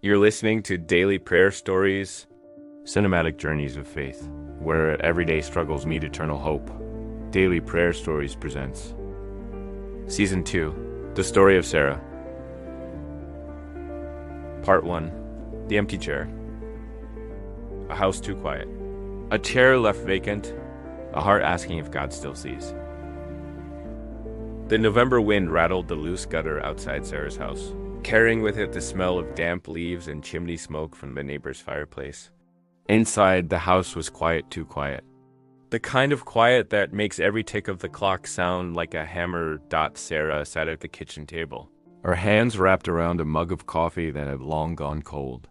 You're listening to Daily Prayer Stories, cinematic journeys of faith, where everyday struggles meet eternal hope. Daily Prayer Stories presents Season 2, The Story of Sarah. Part 1, The Empty Chair. A house too quiet. A chair left vacant, a heart asking if God still sees. The November wind rattled the loose gutter outside Sarah's house, carrying with it the smell of damp leaves and chimney smoke from the neighbor's fireplace. Inside, the house was quiet, too quiet. The kind of quiet that makes every tick of the clock sound like a hammer. Sarah sat at the kitchen table, her hands wrapped around a mug of coffee that had long gone cold.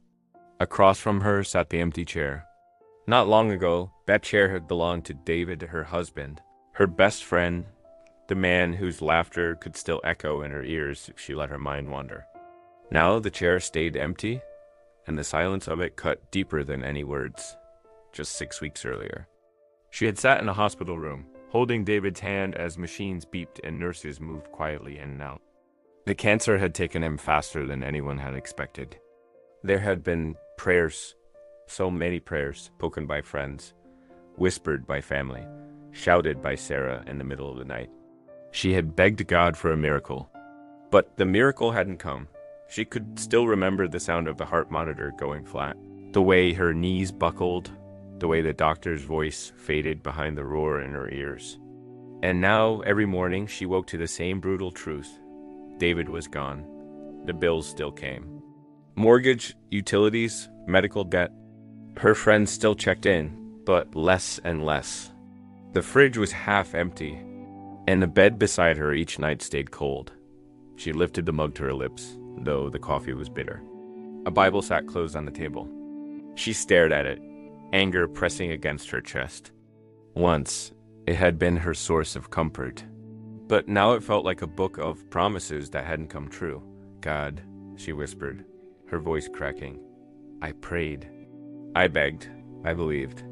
Across from her sat the empty chair. Not long ago, that chair had belonged to David, her husband, her best friend, the man whose laughter could still echo in her ears if she let her mind wander. Now the chair stayed empty, and the silence of it cut deeper than any words, just 6 weeks earlier. She had sat in a hospital room, holding David's hand as machines beeped and nurses moved quietly in and out. The cancer had taken him faster than anyone had expected. There had been prayers, so many prayers, spoken by friends, whispered by family, shouted by Sarah in the middle of the night. She had begged God for a miracle, but the miracle hadn't come. She could still remember the sound of the heart monitor going flat, the way her knees buckled, the way the doctor's voice faded behind the roar in her ears. And now, every morning, she woke to the same brutal truth. David was gone. The bills still came. Mortgage, utilities, medical debt. Her friends still checked in, but less and less. The fridge was half empty, and the bed beside her each night stayed cold. She lifted the mug to her lips, though the coffee was bitter. A Bible sat closed on the table. She stared at it, anger pressing against her chest. Once, it had been her source of comfort, but now it felt like a book of promises that hadn't come true. God, she whispered, her voice cracking. I prayed. I begged. I believed.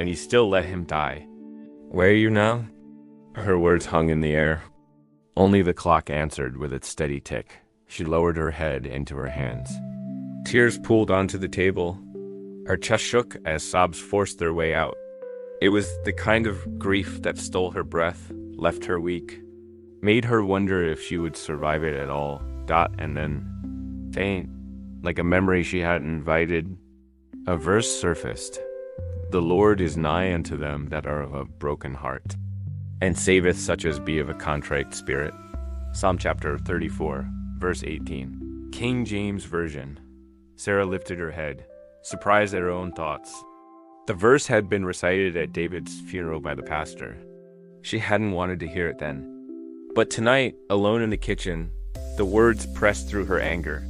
And you still let him die. Where are you now? Her words hung in the air. Only the clock answered with its steady tick. She lowered her head into her hands. Tears pooled onto the table. Her chest shook as sobs forced their way out. It was the kind of grief that stole her breath, left her weak, made her wonder if she would survive it at all. And then, faint, like a memory she hadn't invited, a verse surfaced. The Lord is nigh unto them that are of a broken heart, and saveth such as be of a contrite spirit. Psalm chapter 34, verse 18. King James Version. Sarah lifted her head, surprised at her own thoughts. The verse had been recited at David's funeral by the pastor. She hadn't wanted to hear it then. But tonight, alone in the kitchen, the words pressed through her anger.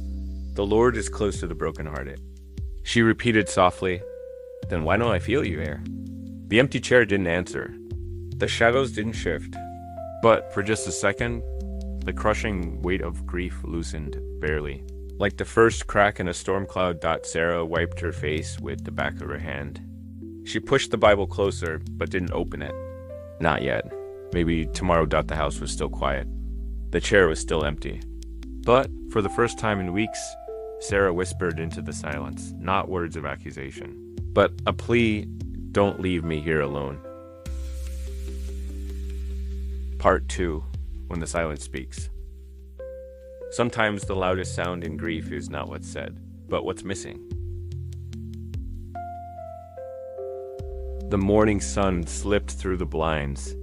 The Lord is close to the brokenhearted. She repeated softly, then why don't I feel you here? The empty chair didn't answer. The shadows didn't shift. But for just a second, the crushing weight of grief loosened, barely. Like the first crack in a storm cloud. Sarah wiped her face with the back of her hand. She pushed the Bible closer, but didn't open it. Not yet. Maybe tomorrow. The house was still quiet. The chair was still empty. But for the first time in weeks, Sarah whispered into the silence, not words of accusation, but a plea, don't leave me here alone. Part 2, when the silence speaks. Sometimes the loudest sound in grief is not what's said, but what's missing. The morning sun slipped through the blinds,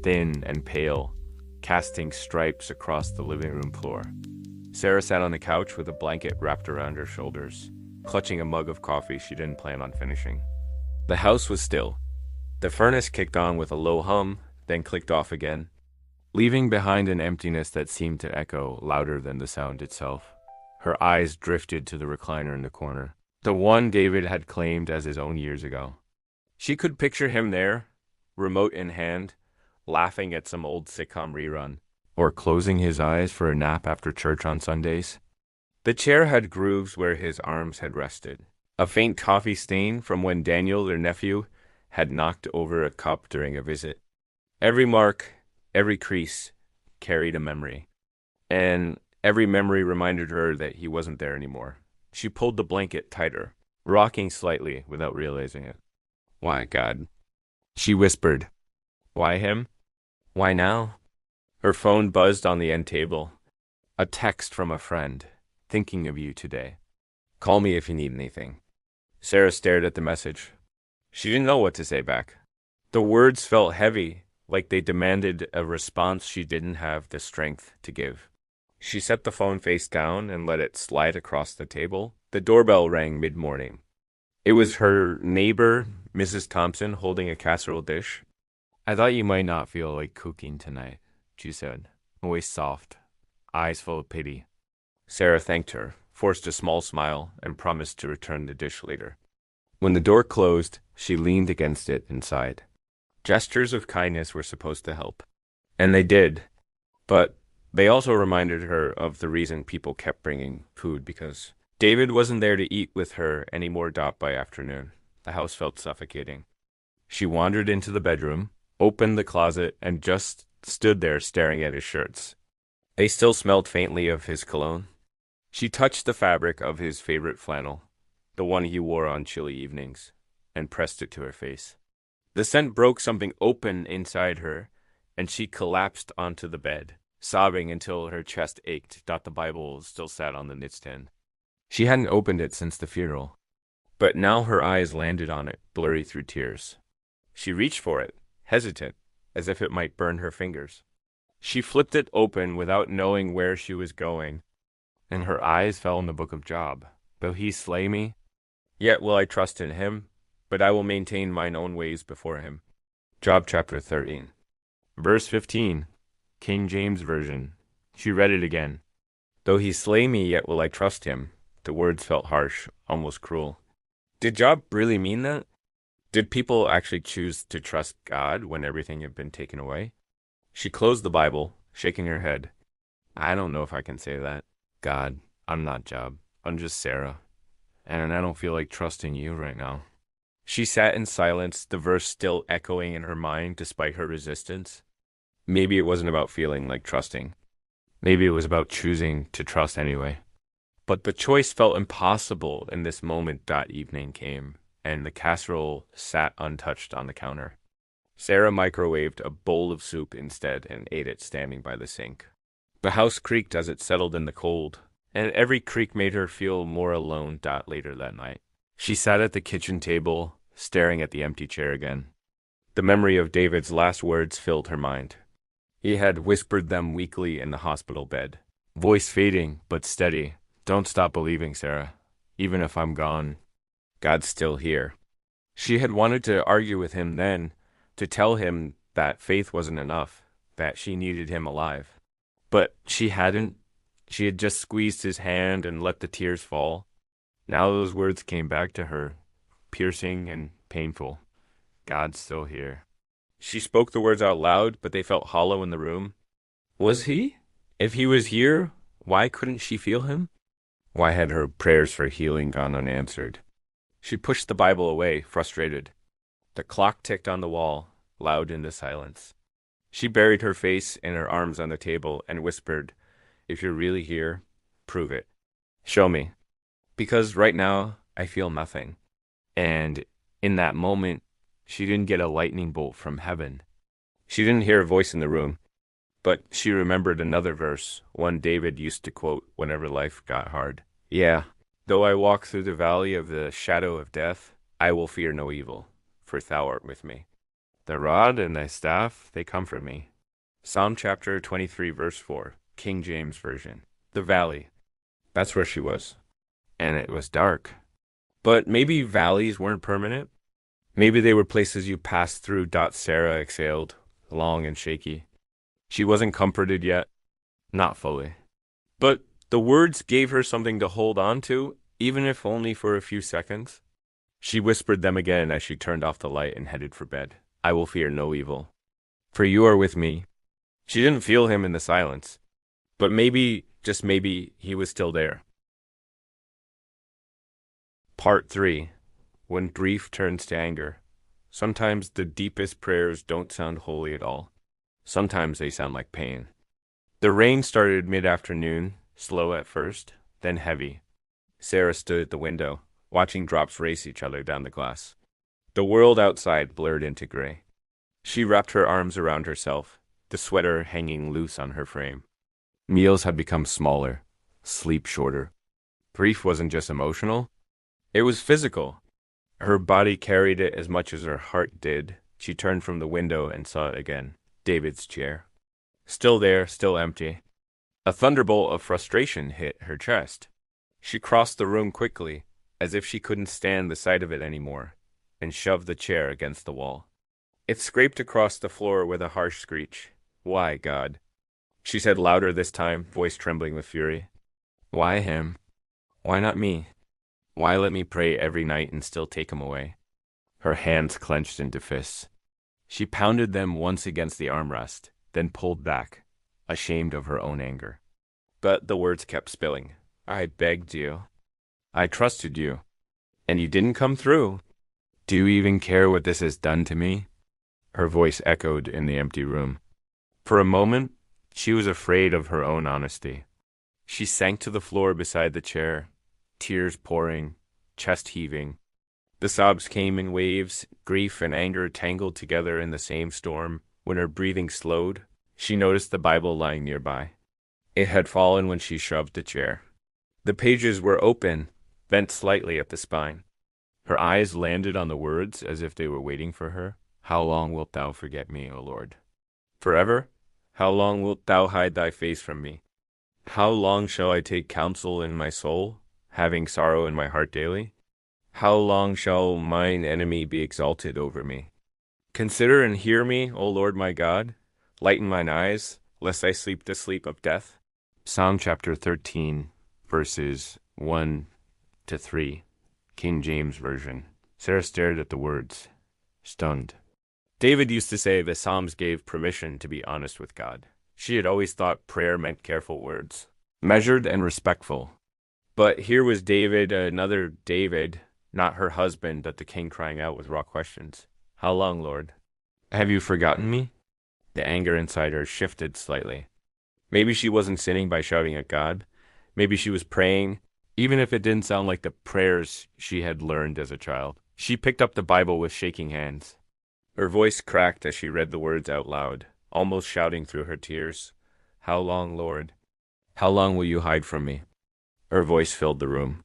thin and pale, casting stripes across the living room floor. Sarah sat on the couch with a blanket wrapped around her shoulders, clutching a mug of coffee she didn't plan on finishing. The house was still. The furnace kicked on with a low hum, then clicked off again, leaving behind an emptiness that seemed to echo louder than the sound itself. Her eyes drifted to the recliner in the corner, the one David had claimed as his own years ago. She could picture him there, remote in hand, laughing at some old sitcom rerun, or closing his eyes for a nap after church on Sundays. The chair had grooves where his arms had rested, a faint coffee stain from when Daniel, their nephew, had knocked over a cup during a visit. Every mark, every crease, carried a memory. And every memory reminded her that he wasn't there anymore. She pulled the blanket tighter, rocking slightly without realizing it. "Why, God?" she whispered. "Why him? Why now?" Her phone buzzed on the end table. A text from a friend. "Thinking of you today. Call me if you need anything." Sarah stared at the message. She didn't know what to say back. The words felt heavy, like they demanded a response she didn't have the strength to give. She set the phone face down and let it slide across the table. The doorbell rang mid-morning. It was her neighbor, Mrs. Thompson, holding a casserole dish. "I thought you might not feel like cooking tonight," she said, voice soft, eyes full of pity. Sarah thanked her, forced a small smile, and promised to return the dish later. When the door closed, she leaned against it and sighed. Gestures of kindness were supposed to help. And they did. But they also reminded her of the reason people kept bringing food, because David wasn't there to eat with her anymore. By afternoon, the house felt suffocating. She wandered into the bedroom, opened the closet, and just stood there staring at his shirts. They still smelled faintly of his cologne. She touched the fabric of his favorite flannel, the one he wore on chilly evenings, and pressed it to her face. The scent broke something open inside her, and she collapsed onto the bed, sobbing until her chest ached. The Bible still sat on the nightstand. She hadn't opened it since the funeral, but now her eyes landed on it, blurry through tears. She reached for it, hesitant, as if it might burn her fingers. She flipped it open without knowing where she was going, and her eyes fell on the book of Job. "Will he slay me? Yet will I trust in him, but I will maintain mine own ways before him." Job chapter 13. Verse 15, King James Version. She read it again. "Though he slay me, yet will I trust him." The words felt harsh, almost cruel. Did Job really mean that? Did people actually choose to trust God when everything had been taken away? She closed the Bible, shaking her head. "I don't know if I can say that. God, I'm not Job. I'm just Sarah. And I don't feel like trusting you right now." She sat in silence, the verse still echoing in her mind despite her resistance. Maybe it wasn't about feeling like trusting. Maybe it was about choosing to trust anyway. But the choice felt impossible in this moment. Evening came, and the casserole sat untouched on the counter. Sarah microwaved a bowl of soup instead and ate it standing by the sink. The house creaked as it settled in the cold, and every creak made her feel more alone. Later that night, she sat at the kitchen table, staring at the empty chair again. The memory of David's last words filled her mind. He had whispered them weakly in the hospital bed, voice fading but steady. "Don't stop believing, Sarah. Even if I'm gone, God's still here." She had wanted to argue with him then, to tell him that faith wasn't enough, that she needed him alive. But she hadn't. She had just squeezed his hand and let the tears fall. Now those words came back to her, piercing and painful. "God's still here." She spoke the words out loud, but they felt hollow in the room. Was he? If he was here, why couldn't she feel him? Why had her prayers for healing gone unanswered? She pushed the Bible away, frustrated. The clock ticked on the wall, loud in the silence. She buried her face in her arms on the table and whispered, "If you're really here, prove it. Show me. Because right now, I feel nothing." And in that moment, she didn't get a lightning bolt from heaven. She didn't hear a voice in the room, but she remembered another verse, one David used to quote whenever life got hard. "Yeah, though I walk through the valley of the shadow of death, I will fear no evil, for thou art with me. The rod and thy staff, they comfort me." Psalm chapter 23, verse 4, King James Version. The valley. That's where she was. And it was dark. But maybe valleys weren't permanent. Maybe they were places you passed through. Sarah exhaled, long and shaky. She wasn't comforted yet. Not fully. But the words gave her something to hold on to, even if only for a few seconds. She whispered them again as she turned off the light and headed for bed. "I will fear no evil, for you are with me." She didn't feel him in the silence, but maybe, just maybe, he was still there. Part 3. When grief turns to anger. Sometimes the deepest prayers don't sound holy at all. Sometimes they sound like pain. The rain started mid-afternoon, slow at first, then heavy. Sarah stood at the window, watching drops race each other down the glass. The world outside blurred into gray. She wrapped her arms around herself, the sweater hanging loose on her frame. Meals had become smaller, sleep shorter. Grief wasn't just emotional, it was physical. Her body carried it as much as her heart did. She turned from the window and saw it again. David's chair. Still there, still empty. A thunderbolt of frustration hit her chest. She crossed the room quickly, as if she couldn't stand the sight of it anymore, and shoved the chair against the wall. It scraped across the floor with a harsh screech. "Why, God?" she said louder this time, voice trembling with fury. "Why him? Why not me? Why let me pray every night and still take him away?" Her hands clenched into fists. She pounded them once against the armrest, then pulled back, ashamed of her own anger. But the words kept spilling. "I begged you. I trusted you. And you didn't come through. Do you even care what this has done to me?" Her voice echoed in the empty room. For a moment, she was afraid of her own honesty. She sank to the floor beside the chair, tears pouring, chest heaving. The sobs came in waves, grief and anger tangled together in the same storm. When her breathing slowed, she noticed the Bible lying nearby. It had fallen when she shoved the chair. The pages were open, bent slightly at the spine. Her eyes landed on the words as if they were waiting for her. "How long wilt thou forget me, O Lord? Forever? How long wilt thou hide thy face from me? How long shall I take counsel in my soul, having sorrow in my heart daily? How long shall mine enemy be exalted over me? Consider and hear me, O Lord my God. Lighten mine eyes, lest I sleep the sleep of death." Psalm chapter 13, verses 1 to 3, King James Version. Sarah stared at the words, stunned. David used to say the Psalms gave permission to be honest with God. She had always thought prayer meant careful words, measured and respectful. But here was David, another David, not her husband, that the king crying out with raw questions. "How long, Lord? Have you forgotten me?" The anger inside her shifted slightly. Maybe she wasn't sinning by shouting at God. Maybe she was praying, even if it didn't sound like the prayers she had learned as a child. She picked up the Bible with shaking hands. Her voice cracked as she read the words out loud, almost shouting through her tears. "How long, Lord? How long will you hide from me?" Her voice filled the room.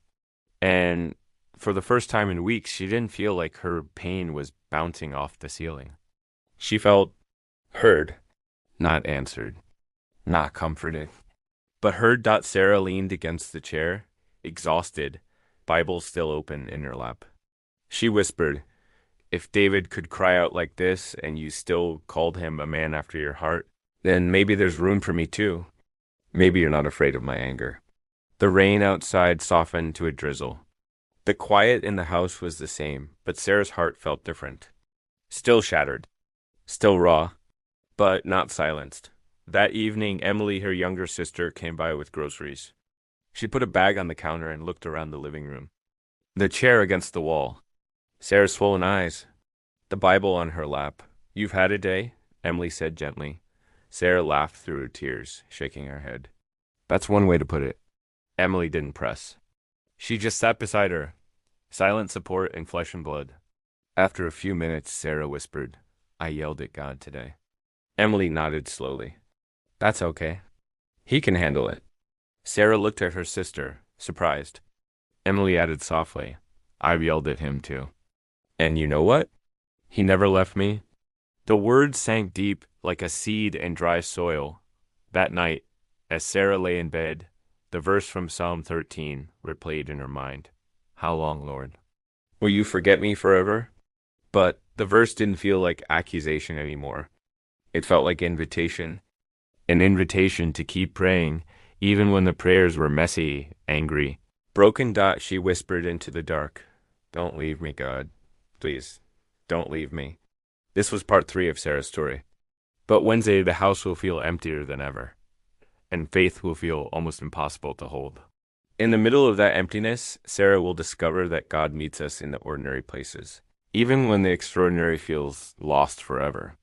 And for the first time in weeks, she didn't feel like her pain was bouncing off the ceiling. She felt heard, not answered, not comforted. But heard. Sarah leaned against the chair, exhausted, Bible still open in her lap. She whispered, "If David could cry out like this and you still called him a man after your heart, then maybe there's room for me too. Maybe you're not afraid of my anger." The rain outside softened to a drizzle. The quiet in the house was the same, but Sarah's heart felt different. Still shattered, still raw, but not silenced. That evening, Emily, her younger sister, came by with groceries. She put a bag on the counter and looked around the living room. The chair against the wall. Sarah's swollen eyes. The Bible on her lap. "You've had a day," Emily said gently. Sarah laughed through her tears, shaking her head. "That's one way to put it." Emily didn't press. She just sat beside her, silent support in flesh and blood. After a few minutes, Sarah whispered, "I yelled at God today." Emily nodded slowly. "That's okay. He can handle it." Sarah looked at her sister, surprised. Emily added softly, "I've yelled at him too. And you know what? He never left me." The words sank deep like a seed in dry soil. That night, as Sarah lay in bed, the verse from Psalm 13 replayed in her mind. "How long, Lord? Will you forget me forever?" But the verse didn't feel like accusation anymore. It felt like invitation. An invitation to keep praying, even when the prayers were messy, angry. Broken. She whispered into the dark, "Don't leave me, God. Please, don't leave me." This was part 3 of Sarah's story. But Wednesday, the house will feel emptier than ever, and faith will feel almost impossible to hold. In the middle of that emptiness, Sarah will discover that God meets us in the ordinary places, even when the extraordinary feels lost forever.